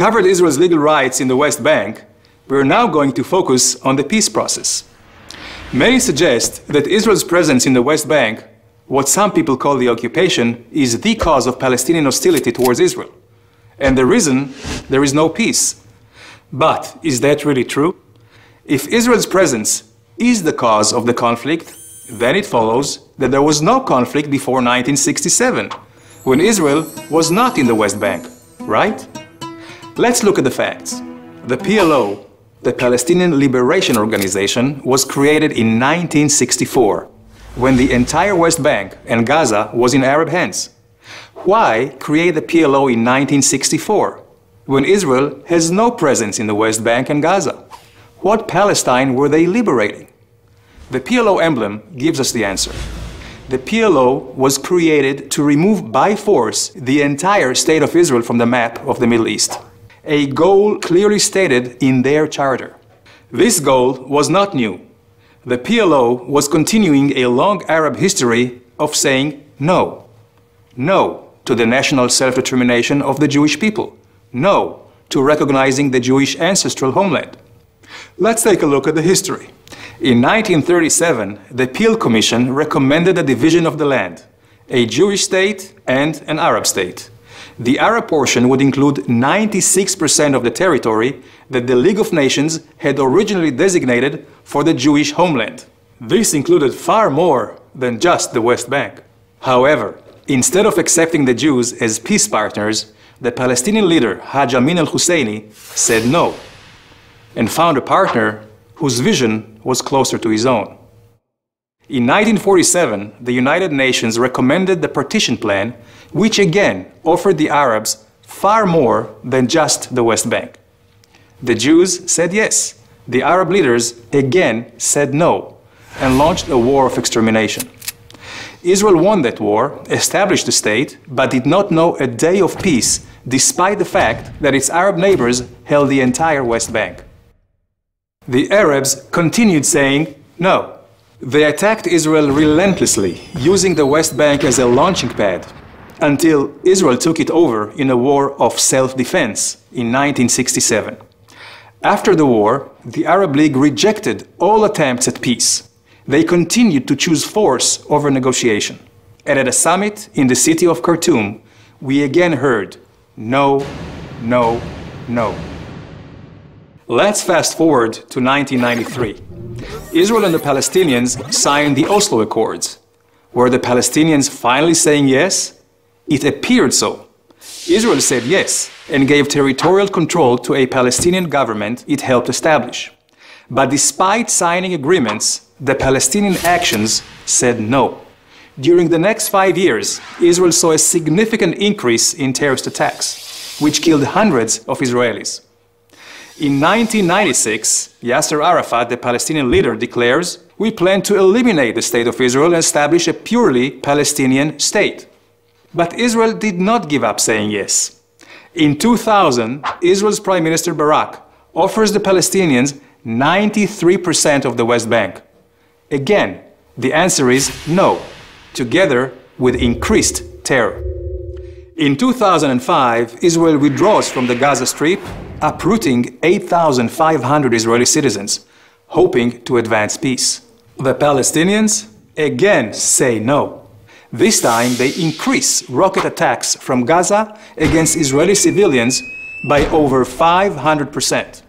covered Israel's legal rights in the West Bank, we're now going to focus on the peace process. Many suggest that Israel's presence in the West Bank, what some people call the occupation, is the cause of Palestinian hostility towards Israel, and the reason there is no peace. But is that really true? If Israel's presence is the cause of the conflict, then it follows that there was no conflict before 1967, when Israel was not in the West Bank, right? Let's look at the facts. The PLO, the Palestinian Liberation Organization, was created in 1964, when the entire West Bank and Gaza was in Arab hands. Why create the PLO in 1964, when Israel has no presence in the West Bank and Gaza? What Palestine were they liberating? The PLO emblem gives us the answer. The PLO was created to remove by force the entire state of Israel from the map of the Middle East, a goal clearly stated in their charter. This goal was not new. The PLO was continuing a long Arab history of saying no. No to the national self-determination of the Jewish people. No to recognizing the Jewish ancestral homeland. Let's take a look at the history. In 1937, the Peel Commission recommended a division of the land, a Jewish state and an Arab state. The Arab portion would include 96% of the territory that the League of Nations had originally designated for the Jewish homeland. This included far more than just the West Bank. However, instead of accepting the Jews as peace partners, the Palestinian leader Haj Amin al-Husseini said no, and found a partner whose vision was closer to his own. In 1947, the United Nations recommended the partition plan, which again offered the Arabs far more than just the West Bank. The Jews said yes. The Arab leaders again said no, and launched a war of extermination. Israel won that war, established the state, but did not know a day of peace, despite the fact that its Arab neighbors held the entire West Bank. The Arabs continued saying no. They attacked Israel relentlessly, using the West Bank as a launching pad, until Israel took it over in a war of self-defense in 1967. After the war, the Arab League rejected all attempts at peace. They continued to choose force over negotiation. And at a summit in the city of Khartoum, we again heard no, no, no. Let's fast forward to 1993. Israel and the Palestinians signed the Oslo Accords. Were the Palestinians finally saying yes? It appeared so. Israel said yes and gave territorial control to a Palestinian government it helped establish. But despite signing agreements, the Palestinian actions said no. During the next 5 years, Israel saw a significant increase in terrorist attacks, which killed hundreds of Israelis. In 1996, Yasser Arafat, the Palestinian leader, declares, "We plan to eliminate the state of Israel and establish a purely Palestinian state." But Israel did not give up saying yes. In 2000, Israel's Prime Minister Barak offers the Palestinians 93% of the West Bank. Again, the answer is no, together with increased terror. In 2005, Israel withdraws from the Gaza Strip, uprooting 8,500 Israeli citizens, hoping to advance peace. The Palestinians again say no. This time they increase rocket attacks from Gaza against Israeli civilians by over 500%.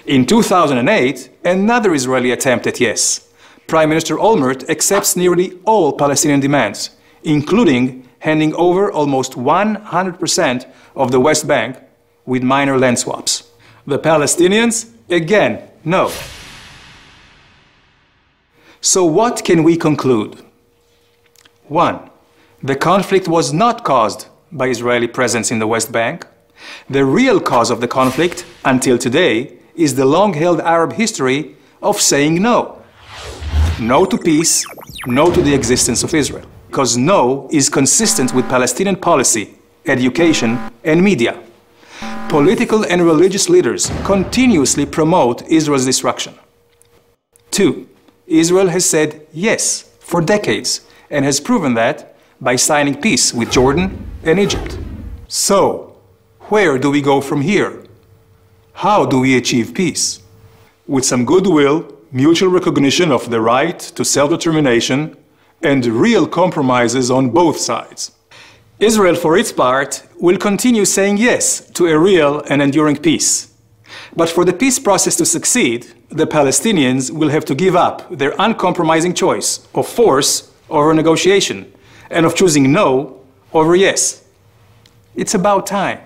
In 2008, another Israeli attempt at yes. Prime Minister Olmert accepts nearly all Palestinian demands, including handing over almost 100% of the West Bank with minor land swaps. The Palestinians, again, no. So what can we conclude? 1. The conflict was not caused by Israeli presence in the West Bank. The real cause of the conflict, until today, is the long-held Arab history of saying no. No to peace, no to the existence of Israel. Because no is consistent with Palestinian policy, education, and media. Political and religious leaders continuously promote Israel's destruction. 2. Israel has said yes for decades and has proven that by signing peace with Jordan and Egypt. So, where do we go from here? How do we achieve peace? With some goodwill, mutual recognition of the right to self-determination, and real compromises on both sides. Israel, for its part, will continue saying yes to a real and enduring peace. But for the peace process to succeed, the Palestinians will have to give up their uncompromising choice of force over negotiation and of choosing no over yes. It's about time.